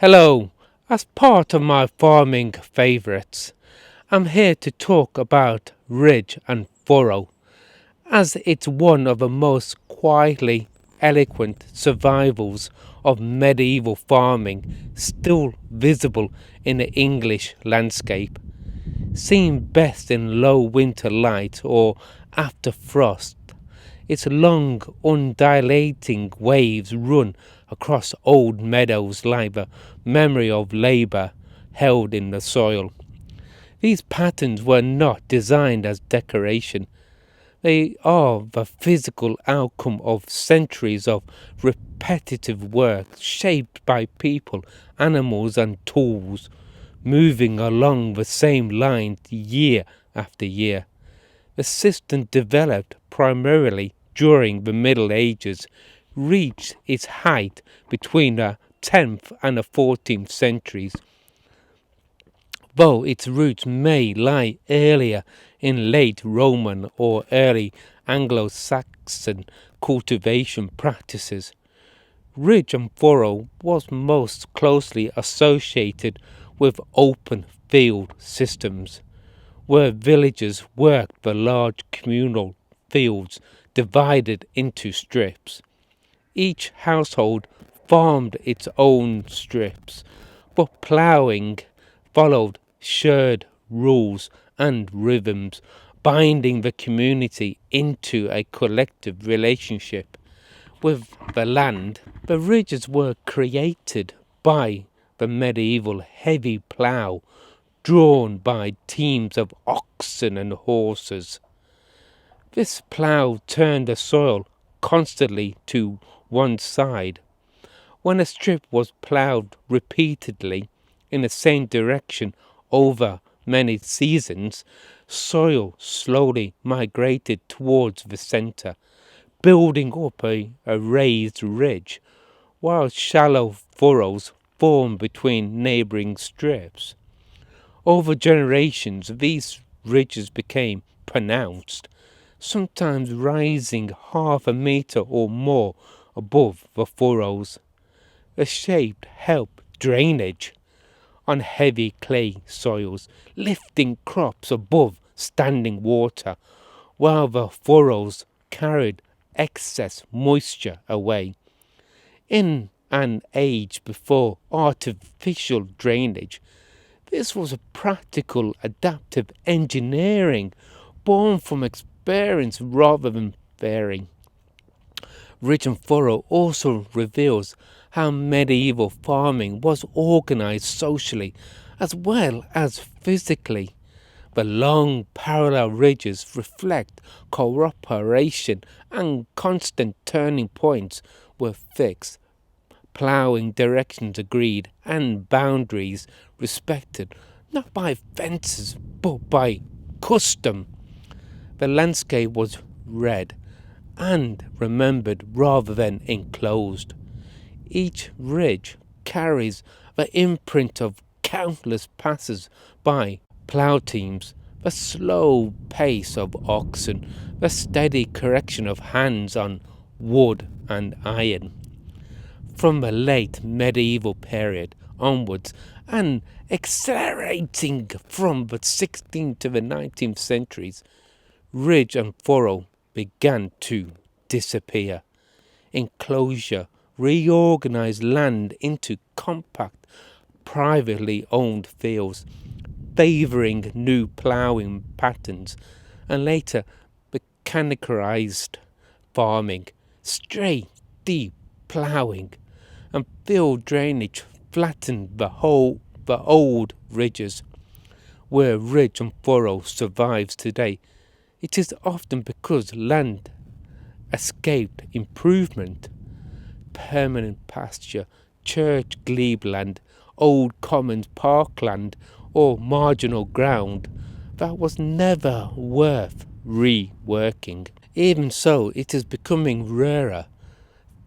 Hello, as part of my farming favourites, I'm here to talk about ridge and furrow, as it's one of the most quietly eloquent survivals of medieval farming still visible in the English landscape. Seen best in low winter light or after frost, its long, undulating waves run across old meadows like the memory of labour held in the soil. These patterns were not designed as decoration. They are the physical outcome of centuries of repetitive work shaped by people, animals, and tools, moving along the same line year after year. The system developed primarily during the Middle Ages, reached its height between the 10th and the 14th centuries, though its roots may lie earlier in late Roman or early Anglo-Saxon cultivation practices. Ridge and furrow was most closely associated with open field systems, where villagers worked the large communal fields divided into strips. Each household farmed its own strips, but ploughing followed shared rules and rhythms, binding the community into a collective relationship with the land. The ridges were created by the medieval heavy plough, drawn by teams of oxen and horses. This plough turned the soil constantly to one side. When a strip was ploughed repeatedly in the same direction over many seasons, soil slowly migrated towards the centre, building up a raised ridge, while shallow furrows formed between neighbouring strips. Over generations, these ridges became pronounced, sometimes rising half a metre or more above the furrows. The shape helped drainage on heavy clay soils, lifting crops above standing water, while the furrows carried excess moisture away. In an age before artificial drainage, this was a practical adaptive engineering born from experience rather than theory. Ridge and furrow also reveals how medieval farming was organized socially as well as physically. The long parallel ridges reflect cooperation and constant turning points were fixed, ploughing directions agreed and boundaries respected, not by fences but by custom. The landscape was read and remembered rather than enclosed. Each ridge carries the imprint of countless passers by plough teams, the slow pace of oxen, the steady correction of hands on wood and iron. From the late medieval period onwards and accelerating from the 16th to the 19th centuries, ridge and furrow began to disappear. Enclosure reorganized land into compact, privately owned fields, favouring new ploughing patterns, and later mechanicized farming, straight, deep ploughing, and field drainage flattened the old ridges. Where ridge and furrow survives today, it is often because land escaped improvement. Permanent pasture, church glebe land, old commons parkland, or marginal ground that was never worth reworking. Even so, it is becoming rarer.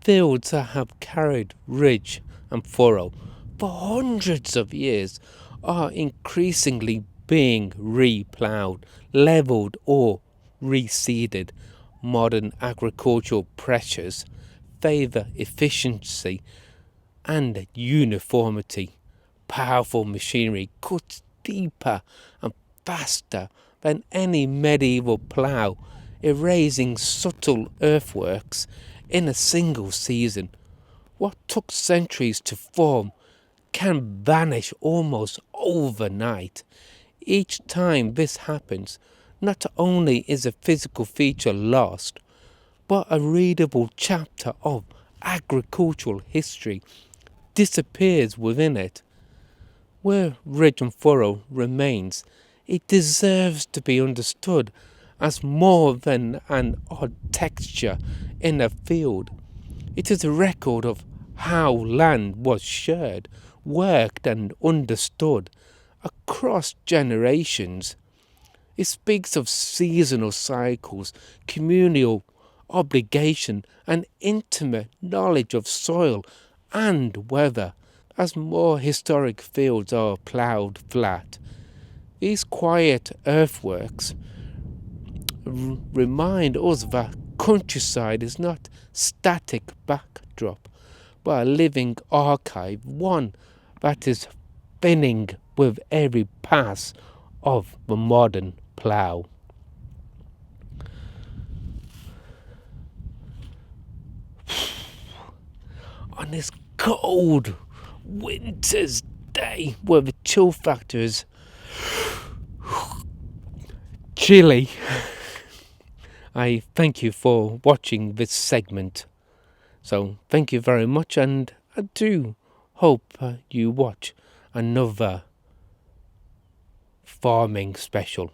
Fields that have carried ridge and furrow for hundreds of years are increasingly being reploughed, levelled, or reseeded. Modern agricultural pressures favour efficiency and uniformity. Powerful machinery cuts deeper and faster than any medieval plough, erasing subtle earthworks in a single season. What took centuries to form can vanish almost overnight. Each time this happens, not only is a physical feature lost, but a readable chapter of agricultural history disappears within it. Where ridge and furrow remains, it deserves to be understood as more than an odd texture in a field. It is a record of how land was shared, worked and understood across generations. It speaks of seasonal cycles, communal obligation and intimate knowledge of soil and weather. As more historic fields are ploughed flat, these quiet earthworks remind us that countryside is not static backdrop, but a living archive, one that is spinning with every pass of the modern plough. On this cold winter's day where the chill factor is chilly, I thank you for watching this segment. So thank you very much, and I do hope you watch another farming special.